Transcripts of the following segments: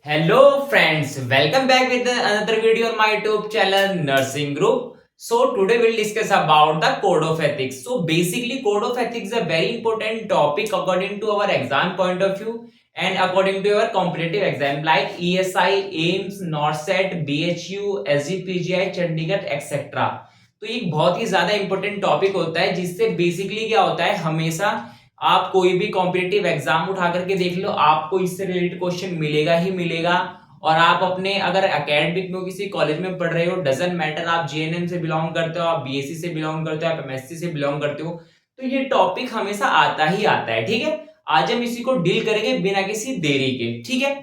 Hello friends, welcome back with another video on my YouTube channel Nursing Group. So today we'll discuss about the code of ethics. So basically code of ethics is a very important topic according to our exam point of view and according to our competitive exam like ESI, AIMS, NORCET, BHU, SGPGI, Chandigarh etc. तो ये बहुत ही ज्यादा important topic होता है जिससे basically क्या होता है हमेशा आप कोई भी कॉम्पिटिटिव एग्जाम उठा करके देख लो आपको इससे रिलेटेड क्वेश्चन मिलेगा ही मिलेगा। और आप अपने अगर एकेडमिक में किसी कॉलेज में पढ़ रहे हो डजंट मैटर आप जेएनएम से बिलोंग करते हो, आप बीएससी से बिलोंग करते हो, आप एमएससी से बिलोंग करते हो, तो ये टॉपिक हमेशा आता ही आता है। ठीक है, आज हम इसी को डील करेंगे बिना किसी देरी के। ठीक है,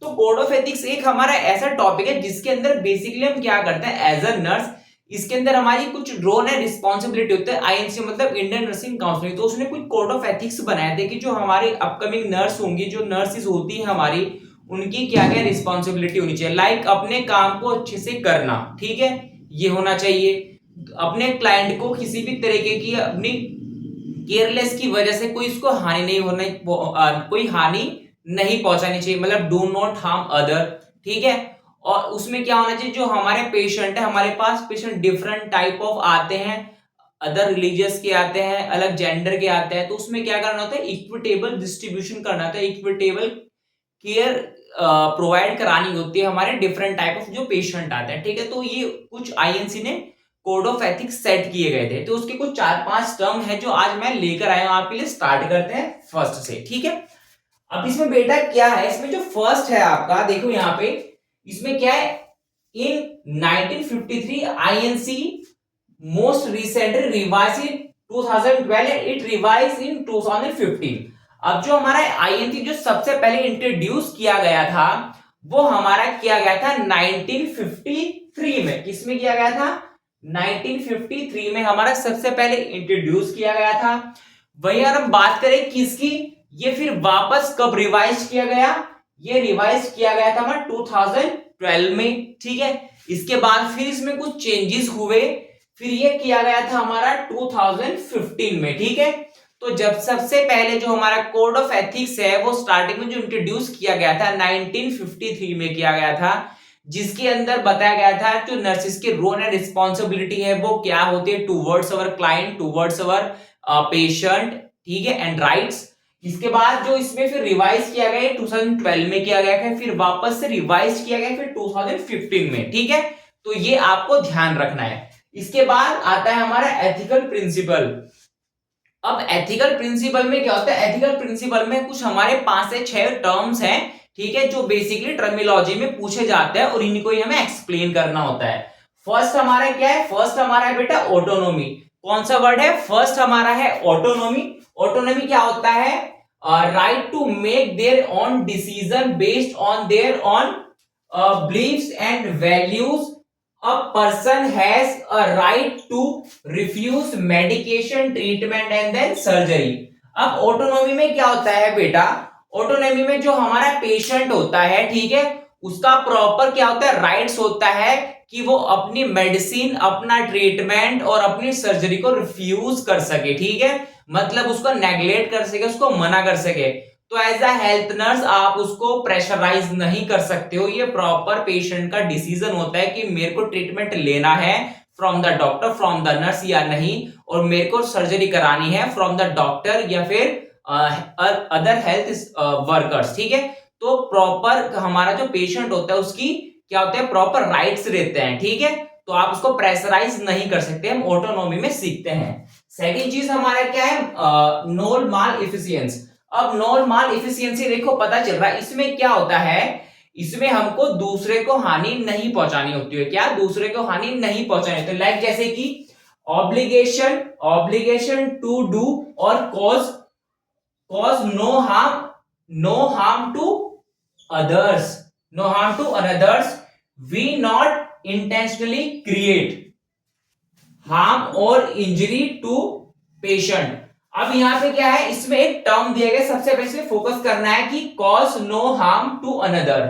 तो कोड ऑफ एथिक्स एक हमारा ऐसा टॉपिक है जिसके अंदर बेसिकली हम क्या करते हैं एज अ नर्स, इसके अंदर हमारी कुछ रोल है, रिस्पॉन्सिबिलिटी होता है। आईएनसी मतलब इंडियन नर्सिंग काउंसिल, तो उसने कुछ कोड ऑफ एथिक्स बनाए थे कि जो हमारी अपकमिंग नर्स होंगी, जो नर्सिस होती है हमारी, उनकी क्या क्या रिस्पॉन्सिबिलिटी होनी चाहिए। लाइक अपने काम को अच्छे से करना, ठीक है, ये होना चाहिए। अपने क्लाइंट को किसी भी तरीके की अपनी केयरलेस की वजह से कोई इसको हानि नहीं होना, कोई हानि नहीं पहुंचानी चाहिए, मतलब डू नॉट हार्म अदर। ठीक है, और उसमें क्या होना चाहिए, जो हमारे पेशेंट है, हमारे पास पेशेंट डिफरेंट टाइप ऑफ आते हैं, अदर रिलीजियस के आते हैं, अलग जेंडर के आते हैं, तो उसमें क्या करना होता है इक्विटेबल डिस्ट्रीब्यूशन करना होता है, इक्विटेबल केयर प्रोवाइड करानी होती है हमारे डिफरेंट टाइप ऑफ जो पेशेंट आते हैं। ठीक है, तो ये कुछ आईएनसी ने कोड ऑफ एथिक्स सेट किए गए थे, तो उसके कुछ 4-5 टर्म है जो आज मैं लेकर आया हूं आपके लिए। स्टार्ट करते हैं फर्स्ट से। ठीक है, अब इसमें बेटा क्या है, इसमें जो फर्स्ट है आपका देखो यहाँ पे, इसमें क्या है, इन 1953 INC most recently revise in 2012 and it revise in 2015। अब जो हमारा आईएनसी जो सबसे पहले इंट्रोड्यूस किया गया था वो हमारा किया गया था 1953 में। किसमें किया गया था, 1953 में हमारा सबसे पहले इंट्रोड्यूस किया गया था। वही अगर हम बात करें किसकी, ये फिर वापस कब रिवाइज किया गया, ये रिवाइज किया गया था हमारा 2012 में। ठीक है, इसके बाद फिर इसमें कुछ चेंजेस हुए, फिर ये किया गया था हमारा 2015 में। ठीक है, तो जब सबसे पहले जो हमारा कोड ऑफ एथिक्स है वो स्टार्टिंग में जो इंट्रोड्यूस किया गया था 1953 में किया गया था, जिसके अंदर बताया गया था जो नर्सिस के रोल एंड रिस्पॉन्सिबिलिटी है वो क्या होती है towards our client, towards our patient. ठीक है, एंड राइट्स। इसके बाद जो इसमें फिर रिवाइज किया गया 2012 में किया गया है, फिर वापस से रिवाइज किया गया फिर 2015 में। ठीक है, तो ये आपको ध्यान रखना है। इसके बाद आता है हमारा एथिकल प्रिंसिपल। अब एथिकल प्रिंसिपल में क्या होता है, एथिकल प्रिंसिपल में कुछ हमारे 5 से 6 टर्म्स हैं, ठीक है, जो बेसिकली टर्मिनोलॉजी में पूछे जाते हैं और इनको ही हमें एक्सप्लेन करना होता है। फर्स्ट हमारा क्या है, फर्स्ट हमारा है बेटा ऑटोनोमी। कौन सा वर्ड है, फर्स्ट हमारा है ऑटोनोमी। ऑटोनोमी क्या होता है, right to make their own decision based on their own beliefs and values. A person has a right to refuse medication, treatment and then surgery. अब ऑटोनॉमी में क्या होता है बेटा, ऑटोनॉमी में जो हमारा पेशेंट होता है, ठीक है, उसका प्रॉपर क्या होता है, राइट्स होता है कि वो अपनी मेडिसिन, अपना ट्रीटमेंट और अपनी सर्जरी को रिफ्यूज कर सके। ठीक है, मतलब उसको नेग्लेक्ट कर सके, उसको मना कर सके। तो एज अ हेल्थ नर्स आप उसको प्रेशराइज नहीं कर सकते हो, ये प्रॉपर पेशेंट का डिसीजन होता है कि मेरे को ट्रीटमेंट लेना है from the doctor, from the nurse या नहीं, और मेरे को सर्जरी करानी है फ्रॉम द डॉक्टर या फिर अदर हेल्थ वर्कर्स। ठीक है, तो प्रॉपर हमारा जो पेशेंट होता है उसकी क्या होता है, प्रॉपर राइट्स रहते हैं। ठीक है, तो आप उसको प्रेशराइज नहीं कर सकते, हम ऑटोनॉमी में सीखते हैं। सेकेंड चीज हमारा क्या है, नॉन माल इफिशियंस। अब नॉन माल इफिशियंसी देखो पता चल रहा है, इसमें क्या होता है, इसमें हमको दूसरे को हानि नहीं पहुंचानी होती है। क्या, दूसरे को हानि नहीं पहुंचानी होती है। लाइक जैसे कि ऑब्लिगेशन, ऑब्लिगेशन टू डू और cause no harm to others, no harm to others, we not intentionally create harm और इंजरी टू पेशेंट। अब यहां पे क्या है, इसमें एक टर्म दिया गया, सबसे पहले फोकस करना है कि cause no harm to another.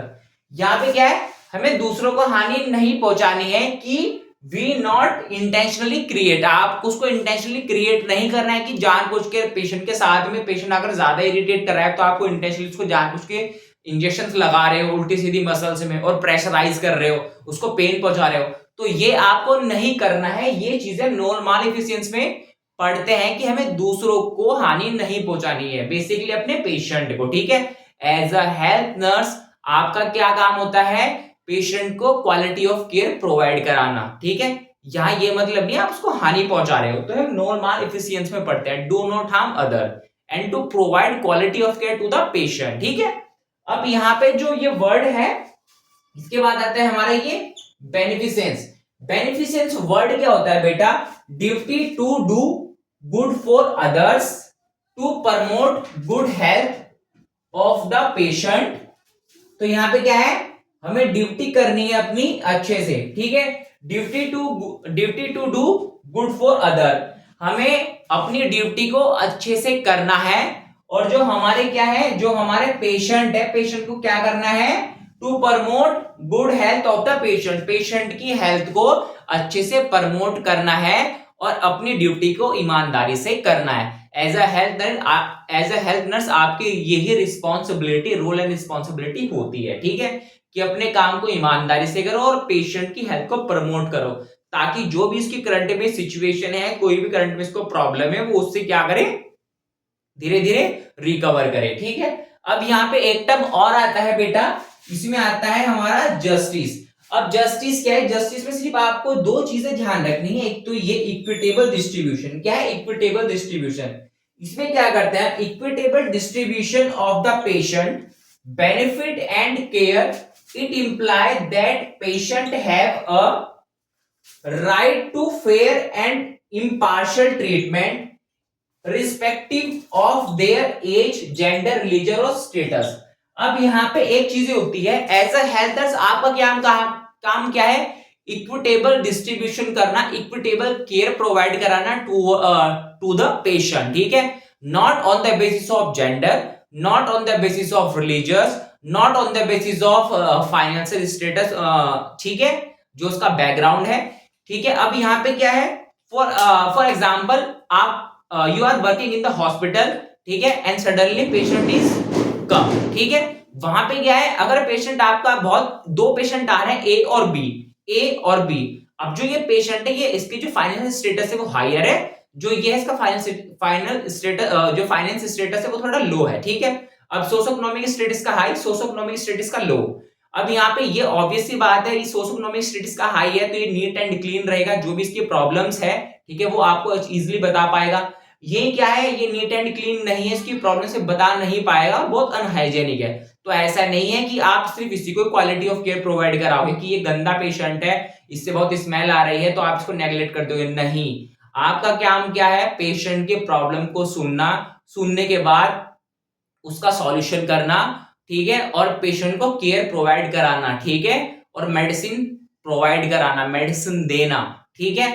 यहां पे क्या है, हमें दूसरों को हानि नहीं पहुंचानी है कि वी नॉट इंटेंशनली क्रिएट, आप उसको इंटेंशनली क्रिएट नहीं करना है कि जानबूझ के पेशेंट के साथ में पेशेंट अगर ज्यादा इरिटेट कर रहा है तो आपको इंटेंशनली उसको जानबूझ के इंजेक्शन लगा रहे हो उल्टी सीधी मसल्स में और प्रेशराइज कर रहे हो, उसको पेन पहुंचा रहे हो, तो ये आपको नहीं करना है। ये चीजें नॉन मालेफिशिएंस में पढ़ते हैं कि हमें दूसरों को हानि नहीं पहुंचानी है, बेसिकली अपने पेशेंट को, ठीक है। एज अ हेल्थ नर्स आपका क्या काम होता है, पेशेंट को क्वालिटी ऑफ केयर प्रोवाइड कराना, ठीक है। यहाँ ये मतलब नहीं आप उसको हानि पहुंचा रहे हो, तो हम नॉन मालेफिशिएंस में पढ़ते हैं, do not harm other and to provide quality of care to the patient, ठीक है। अब यहाँ पे जो ये वर्ड है, इसके बाद आता है हमारा ये बेनिफिसेंस। बेनिफिसेंस वर्ड क्या होता है बेटा, duty to do good for others, to promote good health of the patient. तो यहाँ पे क्या है, हमें ड्यूटी करनी है अपनी अच्छे से, ठीक है। Duty to do good for other, हमें अपनी ड्यूटी को अच्छे से करना है। और जो हमारे क्या है, जो हमारे पेशेंट है, पेशेंट को क्या करना है, to promote good health of the patient, patient की हेल्थ को अच्छे से प्रमोट करना है और अपनी ड्यूटी को ईमानदारी से करना है। एज अ हेल्थ नर्स आपकी यही रिस्पॉन्सिबिलिटी, रोल एंड रिस्पॉन्सिबिलिटी होती है, ठीक है, कि अपने काम को ईमानदारी से करो और पेशेंट की हेल्थ को प्रमोट करो, ताकि जो भी इसकी करंट में सिचुएशन है, कोई भी करंट में इसको प्रॉब्लम है, वो उससे क्या करे, धीरे धीरे रिकवर करे, ठीक है। अब यहाँ पे एक टर्म और आता है बेटा, इसमें आता है हमारा जस्टिस। अब जस्टिस क्या है, जस्टिस में सिर्फ आपको दो चीजें ध्यान रखनी है, एक तो ये इक्विटेबल डिस्ट्रीब्यूशन। क्या है इक्विटेबल डिस्ट्रीब्यूशन, इसमें क्या करते हैं, equitable distribution of the patient benefit and care, it imply that patient have a right to fair and impartial treatment respective of their age, gender, religion और स्टेटस। अब यहाँ पे एक चीज होती है, एज अ हेल्थर्स आपका काम क्या है, इक्विटेबल डिस्ट्रीब्यूशन करना, इक्विटेबल केयर प्रोवाइड कराना टू द पेशेंट, ठीक है। Not on the basis of gender, not on the basis of religious, not on the basis of financial status, ठीक है, जो उसका बैकग्राउंड है, ठीक है। अब यहाँ पे क्या है, फॉर एग्जाम्पल आप you are working in the hospital, ठीक है, and suddenly patient is come, ठीक है। वहां पे क्या है, अगर पेशेंट आपका बहुत, दो पेशेंट आ रहे हैं ए और बी, ए और बी। अब जो ये पेशेंट है, ये इसकी जो फाइनेंशियल स्टेटस है वो हायर है, जो ये है इसका फाइनल स्टेटस, जो फाइनेंस स्टेटस है वो थोड़ा लो है, ठीक है। अब सोशोइकोनॉमिक स्टेटस का हाई, सोशोइकोनॉमिक स्टेटस का लो। अब यहाँ पे ये ऑब्वियस सी बात है, सोशोइकोनॉमिक स्टेटस का हाई है तो ये नीट एंड क्लीन रहेगा, जो भी इसकी प्रॉब्लम्स है, ठीक है, वो आपको इजीली बता पाएगा। ये क्या है, ये नीट एंड क्लीन नहीं है, इसकी प्रॉब्लम से बता नहीं पाएगा, बहुत अनहाइजेनिक है। तो ऐसा नहीं है कि आप सिर्फ इसी को क्वालिटी ऑफ केयर प्रोवाइड कराओगे कि ये गंदा पेशेंट है, इससे बहुत स्मेल आ रही है तो आप इसको नेग्लेक्ट कर दोगे, नहीं। आपका काम क्या है, पेशेंट के प्रॉब्लम को सुनना, सुनने के बाद उसका सॉल्यूशन करना, ठीक है, और पेशेंट को केयर प्रोवाइड कराना, ठीक है, और मेडिसिन प्रोवाइड कराना, मेडिसिन देना, ठीक है।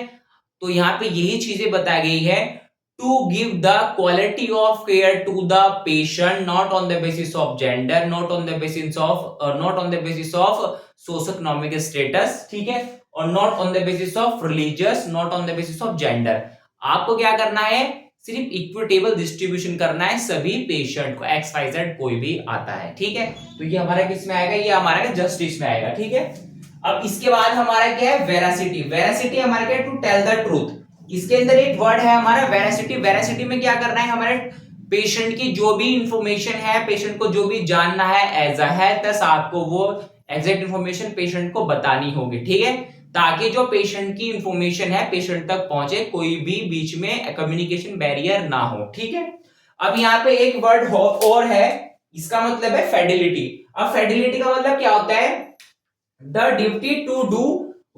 तो यहाँ पे यही चीजें बताई गई है, to give the quality of care to the patient, not on the basis of gender, not on the basis of socioeconomic status, ठीक है, और not on the basis of religious, not on the basis of gender। आपको क्या करना है, सिर्फ equitable distribution करना है सभी पेशेंट को, XYZ कोई भी आता है, ठीक है। तो ये हमारा किस में आएगा, ये हमारा जस्टिस में आएगा, ठीक है। अब इसके बाद हमारा क्या है, वेरासिटी। वेरासिटी हमारा क्या है, टू टेल द ट्रूथ। इसके अंदर एक वर्ड है हमारा वेरासिटी। वेरासिटी में क्या करना है, हमारे पेशेंट की जो भी इंफॉर्मेशन है, पेशेंट को जो भी जानना है, एज अ हेल्थ आपको वो एग्जैक्ट इंफॉर्मेशन पेशेंट को बतानी होगी, ठीक है, ताकि जो पेशेंट की इंफॉर्मेशन है पेशेंट तक पहुंचे, कोई भी बीच में कम्युनिकेशन बैरियर ना हो, ठीक है। अब यहाँ पे एक वर्ड और है, इसका मतलब है फेडिलिटी। अब फेडिलिटी का मतलब क्या होता है, the duty to do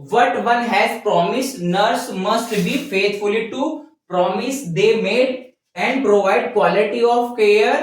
what one has promised, nurse must be faithfully to promise they made and provide quality of care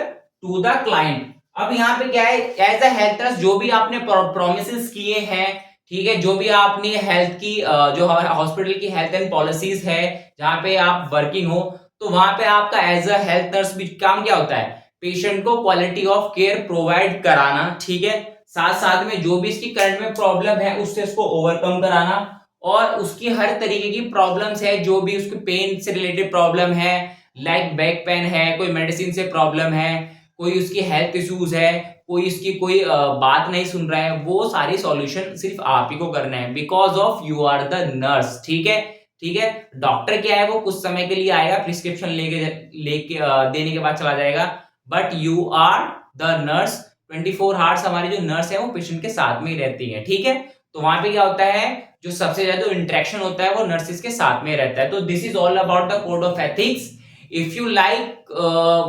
to the client। अब यहाँ पे क्या है, एज अ हेल्थ नर्स जो भी आपने प्रोमिस किए हैं, ठीक है, जो भी आपने हेल्थ की जो हॉस्पिटल की हेल्थ एंड पॉलिसीज है जहां पे आप वर्किंग हो, तो वहां पे आपका एज अ हेल्थ नर्स भी काम क्या होता है, पेशेंट को क्वालिटी ऑफ केयर प्रोवाइड कराना, ठीक है, साथ साथ में जो भी इसकी करंट में प्रॉब्लम है उससे उसको ओवरकम कराना, और उसकी हर तरीके की प्रॉब्लम्स है, जो भी उसके पेन से रिलेटेड प्रॉब्लम है, लाइक बैक पेन है, कोई मेडिसिन से प्रॉब्लम है, कोई उसकी हेल्थ इश्यूज है, कोई उसकी कोई बात नहीं सुन रहा है, वो सारी सॉल्यूशन सिर्फ आप ही को करना है, because of you are the nurse. ठीक है, ठीक है। डॉक्टर क्या है, वो कुछ समय के लिए आएगा, प्रिस्क्रिप्शन लेके लेके देने के बाद चला जाएगा, but you are the nurse. 24 hours हमारी जो नर्स है वो पेशेंट के साथ में ही रहती है। ठीक है, तो वहां पे क्या होता है, जो सबसे ज्यादा इंटरेक्शन होता है वो नर्सिस के साथ में रहता है। तो this is all about the code of ethics. If you like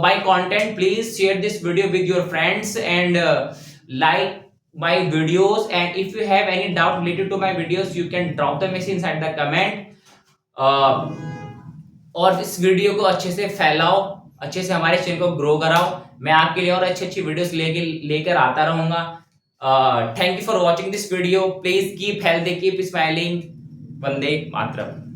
my content, please share this video with your friends and like my videos. And if you have any doubt related to my videos, you can drop the message inside the comment. और इस video को अच्छे से फैलाओ, अच्छे से हमारे channel को grow कराओ। मैं आपके लिए और अच्छी अच्छी वीडियोस लेकर आता रहूंगा। Thank you for watching this video. Please keep healthy, keep smiling. Vande Mataram.